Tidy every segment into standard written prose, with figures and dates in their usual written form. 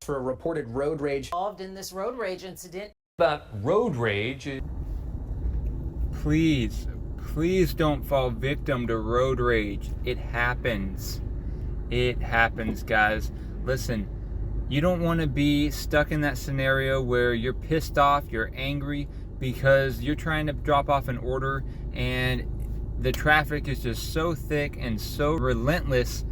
for a reported road rage. Involved in this road rage incident. About road rage. Please don't fall victim to road rage. It happens. It happens, guys. Listen, you don't want to be stuck in that scenario where you're pissed off, you're angry because you're trying to drop off an order and the traffic is just so thick and so relentless,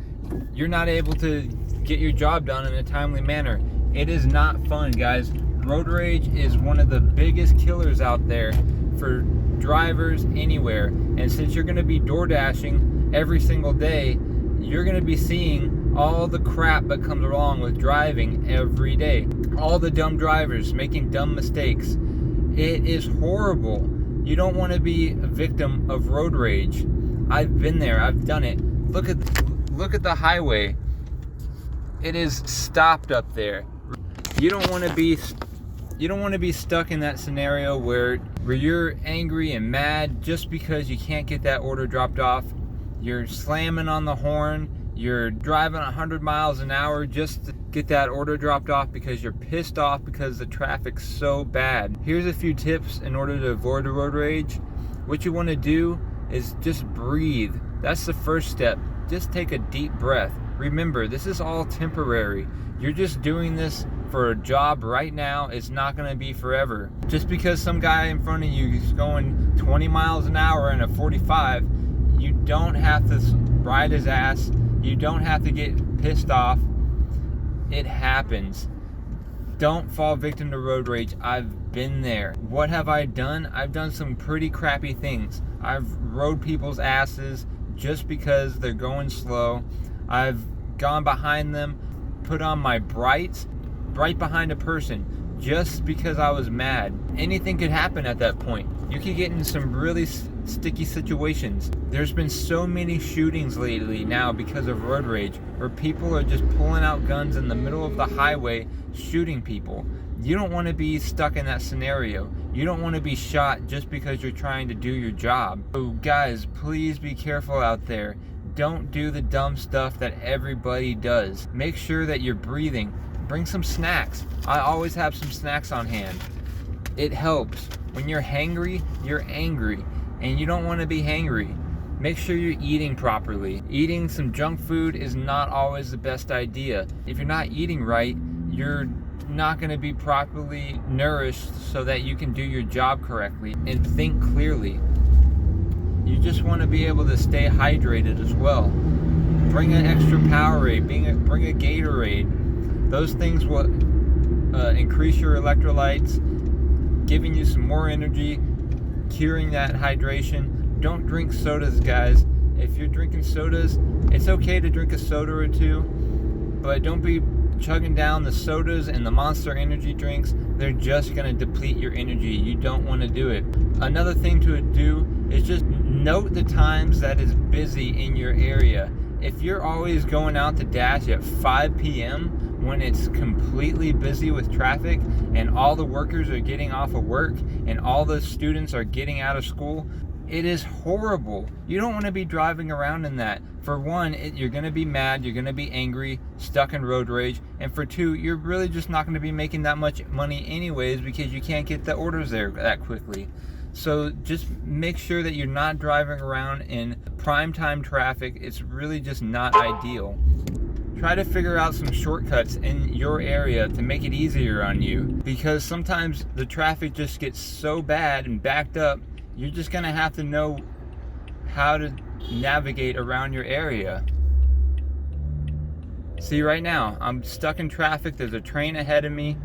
you're not able to get your job done in a timely manner. It is not fun, guys. Road rage is one of the biggest killers out there for drivers anywhere. And since you're going to be DoorDashing every single day, you're going to be seeing all the crap that comes along with driving every day. All the dumb drivers making dumb mistakes. It is horrible. You don't want to be a victim of road rage. I've been there. I've done it. Look at the highway. It is stopped up there. You don't want to be stuck in that scenario where you're angry and mad just because you can't get that order dropped off. You're slamming on the horn. You're driving 100 miles an hour just to get that order dropped off because you're pissed off because the traffic's so bad. Here's a few tips in order to avoid road rage. What you want to do is just breathe. That's the first step. Just take a deep breath. Remember, this is all temporary. You're just doing this for a job right now. It's not going to be forever. Just because some guy in front of you is going 20 miles an hour in a 45, you don't have to ride his ass. You don't have to get pissed off. It happens. Don't fall victim to road rage. I've been there. What have I done? I've done some pretty crappy things. I've rode people's asses just because they're going slow. I've gone behind them, put on my brights right behind a person just because I was mad. Anything could happen at that point. You could get in some really sticky situations. There's been so many shootings lately now because of road rage where people are just pulling out guns in the middle of the highway shooting people. You don't want to be stuck in that scenario. You don't want to be shot just because you're trying to do your job. So guys, please be careful out there. Don't do the dumb stuff that everybody does. Make sure that you're breathing. Bring some snacks. I always have some snacks on hand. It helps. When you're hangry, you're angry, and you don't want to be hangry. Make sure you're eating properly. Eating some junk food is not always the best idea. If you're not eating right, you're not going to be properly nourished so that you can do your job correctly and think clearly. You just want to be able to stay hydrated as well. Bring an extra Powerade, bring a Gatorade. Those things will increase your electrolytes, giving you some more energy, curing that hydration. Don't drink sodas, guys. If you're drinking sodas, it's okay to drink a soda or two, but don't be chugging down the sodas and the Monster energy drinks. They're just going to deplete your energy. You don't want to do it. Another thing to do is just note the times that is busy in your area. If you're always going out to dash at 5 p.m. when it's completely busy with traffic and all the workers are getting off of work and all the students are getting out of school, it is horrible. You don't want to be driving around in that. For one, you're going to be mad, you're going to be angry, stuck in road rage, and for two, you're really just not going to be making that much money anyways because you can't get the orders there that quickly. So just make sure that you're not driving around in prime time traffic. It's really just not ideal. Try to figure out some shortcuts in your area to make it easier on you, because sometimes the traffic just gets so bad and backed up, you're just going to have to know how to navigate around your area. See, right now, I'm stuck in traffic. There's a train ahead of me.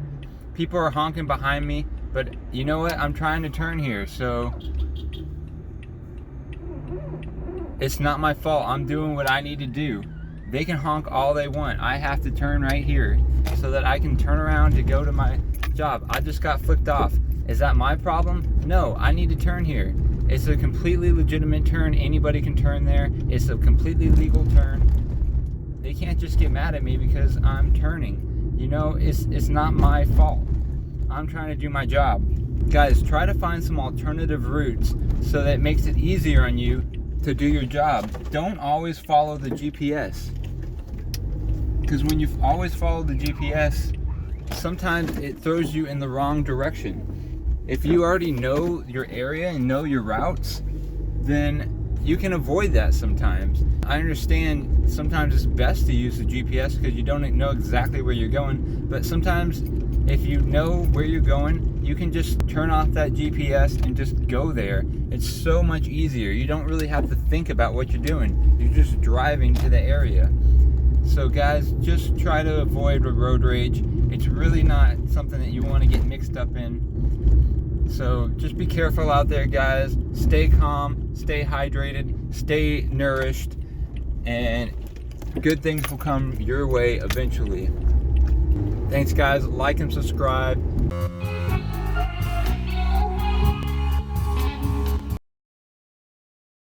People are honking behind me. But you know what? I'm trying to turn here, so it's not my fault. I'm doing what I need to do. They can honk all they want. I have to turn right here so that I can turn around to go to my job. I just got flicked off. Is that my problem? No, I need to turn here. It's a completely legitimate turn. Anybody can turn there. It's a completely legal turn. They can't just get mad at me because I'm turning. You know, it's not my fault. I'm trying to do my job. Guys, try to find some alternative routes so that it makes it easier on you to do your job. Don't always follow the GPS. Because when you always follow the GPS, sometimes it throws you in the wrong direction. If you already know your area and know your routes, then you can avoid that sometimes. I understand sometimes it's best to use the GPS because you don't know exactly where you're going, but sometimes if you know where you're going, you can just turn off that GPS and just go there. It's so much easier. You don't really have to think about what you're doing. You're just driving to the area. So guys, just try to avoid road rage. It's really not something that you want to get mixed up in. So just be careful out there, guys. Stay calm, stay hydrated, stay nourished, and good things will come your way eventually. Thanks, guys. Like and subscribe.